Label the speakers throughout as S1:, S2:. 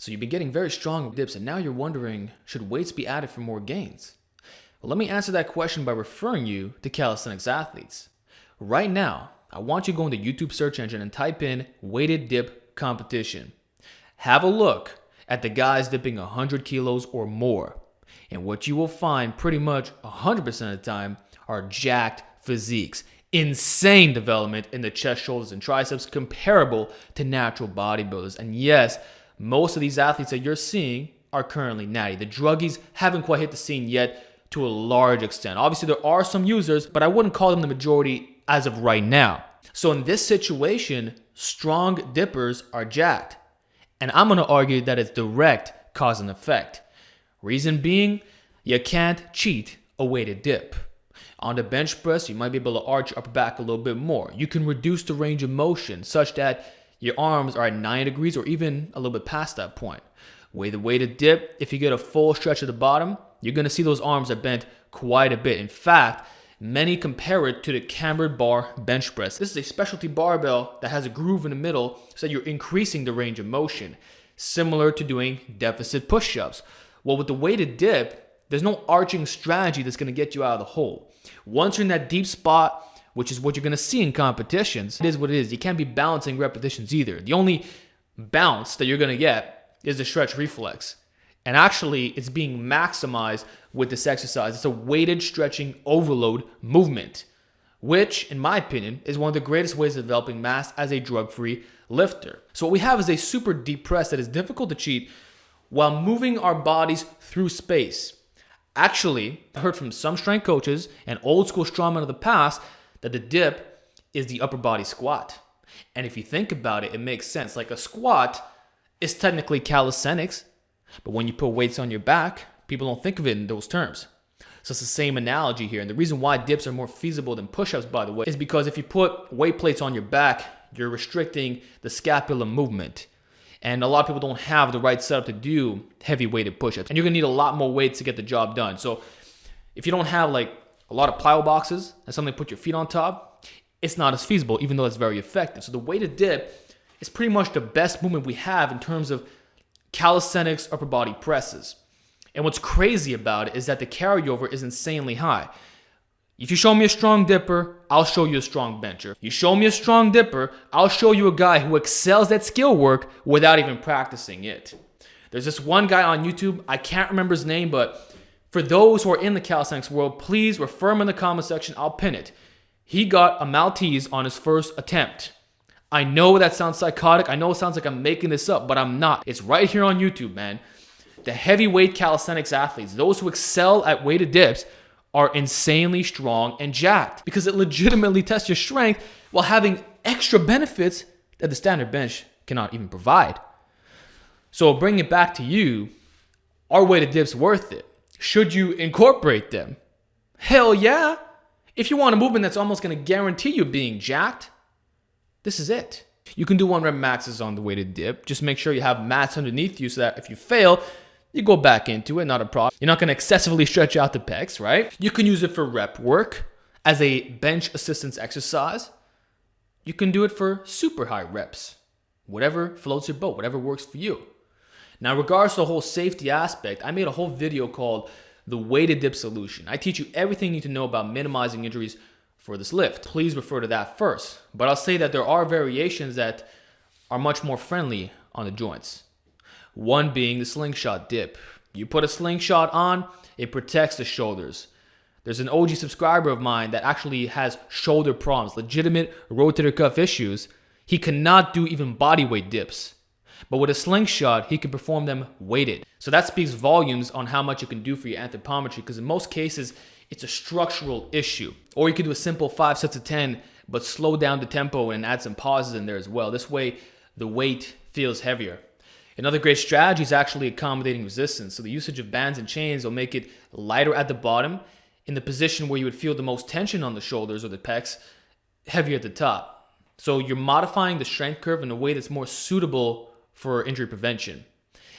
S1: So you've been getting very strong dips, and now you're wondering, should weights be added for more gains? Well, let me answer that question by referring you to calisthenics athletes. Right now, I want you to go into YouTube search engine and type in weighted dip competition. Have a look at the guys dipping 100 kilos or more. And what you will find pretty much 100% of the time are jacked physiques. Insane development in the chest, shoulders, and triceps comparable to natural bodybuilders. And yes, most of these athletes that you're seeing are currently natty. The druggies haven't quite hit the scene yet to a large extent. Obviously, there are some users, but I wouldn't call them the majority as of right now. So in this situation, strong dippers are jacked. And I'm going to argue that it's direct cause and effect. Reason being, you can't cheat a weighted dip. On the bench press, you might be able to arch your upper back a little bit more. You can reduce the range of motion such that your arms are at 90 degrees or even a little bit past that point. With a weighted dip, if you get a full stretch at the bottom, you're going to see those arms are bent quite a bit. In fact, many compare it to the cambered bar bench press. This is a specialty barbell that has a groove in the middle so that you're increasing the range of motion, similar to doing deficit push-ups. Well, with the weighted dip, there's no arching strategy that's going to get you out of the hole. Once you're in that deep spot, which is what you're going to see in competitions, it is what it is. You can't be balancing repetitions either. The only bounce that you're going to get is the stretch reflex. And actually, it's being maximized with this exercise. It's a weighted stretching overload movement, which, in my opinion, is one of the greatest ways of developing mass as a drug-free lifter. So what we have is a super deep press that is difficult to cheat while moving our bodies through space. Actually, I heard from some strength coaches and old school strongmen of the past that the dip is the upper body squat. And if you think about it, it makes sense. Like a squat is technically calisthenics, but when you put weights on your back, people don't think of it in those terms. So it's the same analogy here. And the reason why dips are more feasible than push-ups, by the way, is because if you put weight plates on your back, you're restricting the scapular movement. And a lot of people don't have the right setup to do heavy weighted push-ups. And you're gonna need a lot more weight to get the job done. So if you don't have like a lot of plyo boxes and something to put your feet on top, it's not as feasible, even though it's very effective. So the weighted dip is pretty much the best movement we have in terms of calisthenics upper body presses. And what's crazy about it is that the carryover is insanely high. If you show me a strong dipper, I'll show you a strong bencher. You show me a strong dipper, I'll show you a guy who excels at skill work without even practicing it. There's this one guy on YouTube, I can't remember his name, but for those who are in the calisthenics world, please refer him in the comment section, I'll pin it. He got a Maltese on his first attempt. I know that sounds psychotic, I know it sounds like I'm making this up, but I'm not. It's right here on YouTube, man. The heavyweight calisthenics athletes, those who excel at weighted dips, are insanely strong and jacked because it legitimately tests your strength while having extra benefits that the standard bench cannot even provide. So bring it back to you, are weighted dips worth it? Should you incorporate them? Hell yeah. If you want a movement that's almost going to guarantee you being jacked, this is it. You can do 1 rep maxes on the weighted dip. Just make sure you have mats underneath you so that if you fail, you go back into it, not a problem. You're not going to excessively stretch out the pecs, right? You can use it for rep work as a bench assistance exercise. You can do it for super high reps. Whatever floats your boat, whatever works for you. Now, regards to the whole safety aspect, I made a whole video called The Weighted Dip Solution. I teach you everything you need to know about minimizing injuries for this lift. Please refer to that first. But I'll say that there are variations that are much more friendly on the joints. One being the slingshot dip. You put a slingshot on, it protects the shoulders. There's an OG subscriber of mine that actually has shoulder problems, legitimate rotator cuff issues. He cannot do even bodyweight dips. But with a slingshot, he can perform them weighted. So that speaks volumes on how much you can do for your anthropometry, because in most cases, it's a structural issue. Or you could do a simple 5 sets of 10, but slow down the tempo and add some pauses in there as well. This way, the weight feels heavier. Another great strategy is actually accommodating resistance. So the usage of bands and chains will make it lighter at the bottom in the position where you would feel the most tension on the shoulders or the pecs, heavier at the top. So you're modifying the strength curve in a way that's more suitable for injury prevention.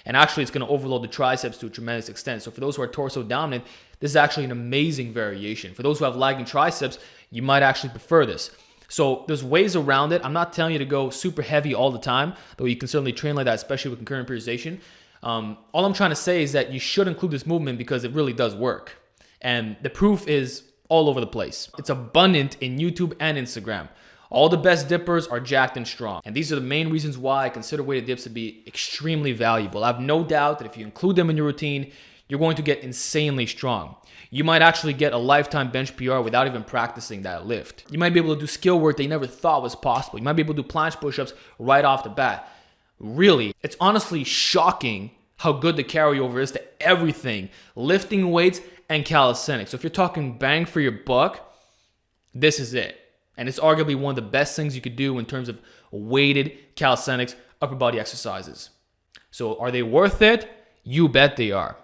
S1: And actually, it's going to overload the triceps to a tremendous extent. So for those who are torso dominant, this is actually an amazing variation. For those who have lagging triceps, you might actually prefer this. So there's ways around it. I'm not telling you to go super heavy all the time, though you can certainly train like that, especially with concurrent periodization. All I'm trying to say is that you should include this movement because it really does work. And the proof is all over the place. It's abundant in YouTube and Instagram. All the best dippers are jacked and strong. And these are the main reasons why I consider weighted dips to be extremely valuable. I have no doubt that if you include them in your routine, you're going to get insanely strong. You might actually get a lifetime bench PR without even practicing that lift. You might be able to do skill work that you never thought was possible. You might be able to do planche push-ups right off the bat. Really, it's honestly shocking how good the carryover is to everything, lifting weights and calisthenics. So if you're talking bang for your buck, this is it. And it's arguably one of the best things you could do in terms of weighted calisthenics upper body exercises. So are they worth it? You bet they are.